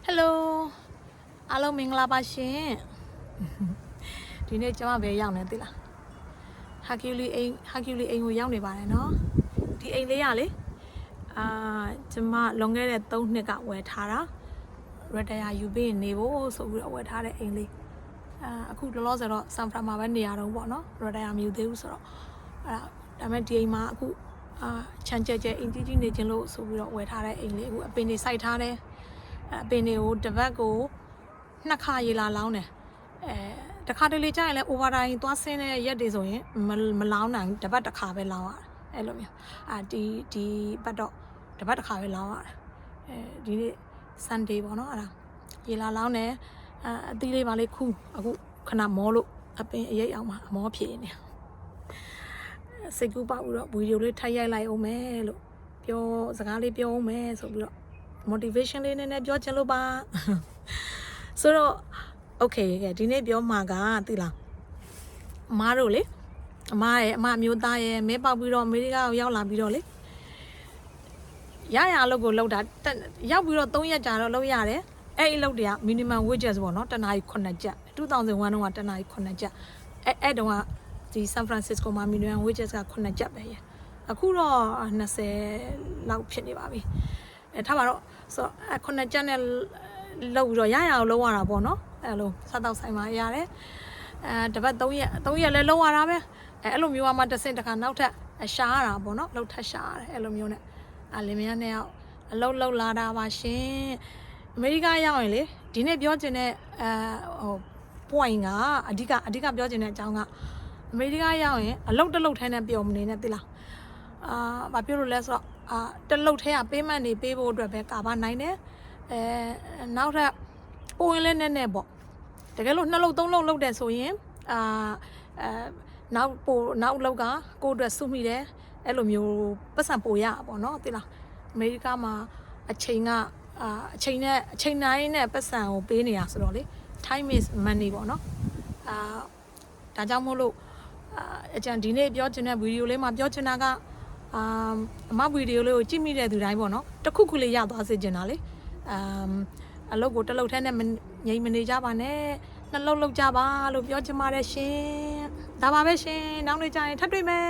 Hello အားလုံးမင်္ဂလာပါရှင်ဒီနေ့ကျွန်မပဲရောက်နေသေးလား Hercules အိမ်ကိုရောက်နေပါတယ်နော်ဒီအိမ်လေးရလေကျွန်မလွန်ခဲ့တဲ့3နှစ်ကဝယ်ထားတာရတရာယူပြီးနေဖို့ဆိုပြီးတော့ဝယ်ထားတဲ့အိမ်လေးအခုလောလောဆယ်တော့ဆန်ဖရာမှာပဲနေရတော့ပေါ့နော်ရတရာမယူသေးဘူးဆိုတော့ဒါပေမဲ့ဒီအိမ်မှာအခုချမ်းကျဲအိမ်ကြီးနေခြင်းလို့ဆိုပြီးတော့ဝယ်ထားတဲ့အိမ်လေးအခုအပင်တွေစိုက်ထားတယ်အပင်တွေကိုတစ်ပတ်ကို2ခါရေလာလောင်းတယ်တခါတလေကြာရင်လည်း overtime သွားဆင်းတဲ့ရက်တွေဆိုရင်မလောင်းနိုင်တစ်ပတ်တစ်ခါပဲလောင်းရတယ်အဲ့လိုမျိုးဒီပတ်တော့တစ်ပတ်တစ်ခါပဲလောင်းရတယ်ဒီနေ့ Sunday ပေါ့နော်အဲ့ဒါရေလာလောင်းတယ်အသီးလေးပါလေးခုအခုခဏမောလို့အပင်အရိပ်အောင်မှာအမောဖြေနေစိတ်ကူးပေါက်ပြီးတော့ဗီဒီယိုလေးထိုက်ရိုက်လိုက်အောင်မယ်လို့ပြောစကားလေးပြောအောင်မယ်ဆိုပြီးတော့motivation လေးနည်းနည်းပြောချင်လို့ပါဆိုတော့ okay ကဲဒီနေ့ပြောမှာကသိလားအမားတို့လေအမမျိုးသားရဲ့မဲပေါက်ပြီးတော့အမေရိကကိုရောက်လာပြီးတော့လေရအလုပ်ကိုလုပ်တာရောက်ပြီးတော့3ရက်ကြာတော့လုပ်ရတယ်အဲ့အလုပ်တွေက minimum wages ပေါ့နော်တနားကြီး9ကျပ်2001တုန်းကတနားကြီး9ကျပ်အဲ့တုန်းကဒီ San Francisco မှာ minimum wages က9ကျပ်ပဲရအခုတော့20လောက်ဖြစ်နေပါပြီထားပါတော့ဆိုတော့9ကျပ်နဲ့လောက်ပြီးတော့ရအောင်လုပ်ရတာပေါ့နော်အဲ့လိုစားတော့ဆိုင်မှာရတယ်တပတ်3ရက်လဲလုပ်ရတာပဲအဲ့လိုမျိုးမှတစ်စင်တစ်ခါနောက်ထပ်ရှားရတာပေါ့နော်လောက်ထပ်ရှားရတယ်အဲ့လိုမျိုးနဲ့လင်မယားနဲ့အလုပ်လာတာပါရှင်အမေရိကရောက်ရင်လေဒီနေ့ပြောချင်တဲ့point ကအဓိကပြောချင်တဲ့အကြောင်းကအမေရိကရောက်ရင်အလုပ်တစ်လုပ်ထဲနဲ့ပျော်မနေနဲ့သိလားဘာပြောလို့လဲဆိုတော့တစ်လုပ်ထဲက payment တွေပေးဖို့အတွက်ပဲကာပါနိုင်တယ်နောက်ထပ်ပိုရင်လည်းနဲ့ပေါ့တကယ်လို့2လုပ်3လုပ်လုပ်တယ်ဆိုရင်နောက်လောက်ကကိုယ့်အတွက်စုမိတယ်အဲ့လိုမျိုးပတ်စံပိုရပေါ့နော်သိလားအမေရိကမှာအချိန်တိုင်းနဲ့ပတ်စံကိုပေးနေရဆိုတော့လေ time is money ပေါ့နော်ဒါကြောင့်မို့လို့အကျန်ဒီနေ့ပြောချင်တဲ့ဗီဒီယိုလေးမှာပြောချင်တာကအမဗီဒီယိုလေးကိုကြည့်မိတဲ့သူတိုင်းပေါ့နော်တစ်ခုလေးရသွားစေချင်တာလေအလုပ်ကိုတစ်လုပ်ထဲနဲ့ငြိမ်မနေကြပါနဲ့2လုပ်ကြပါလို့ပြောချင်ပါတယ်ရှင်ဒါပါပဲရှင်နောက်နေ့ကျရင်ထပ်တွေ့မယ်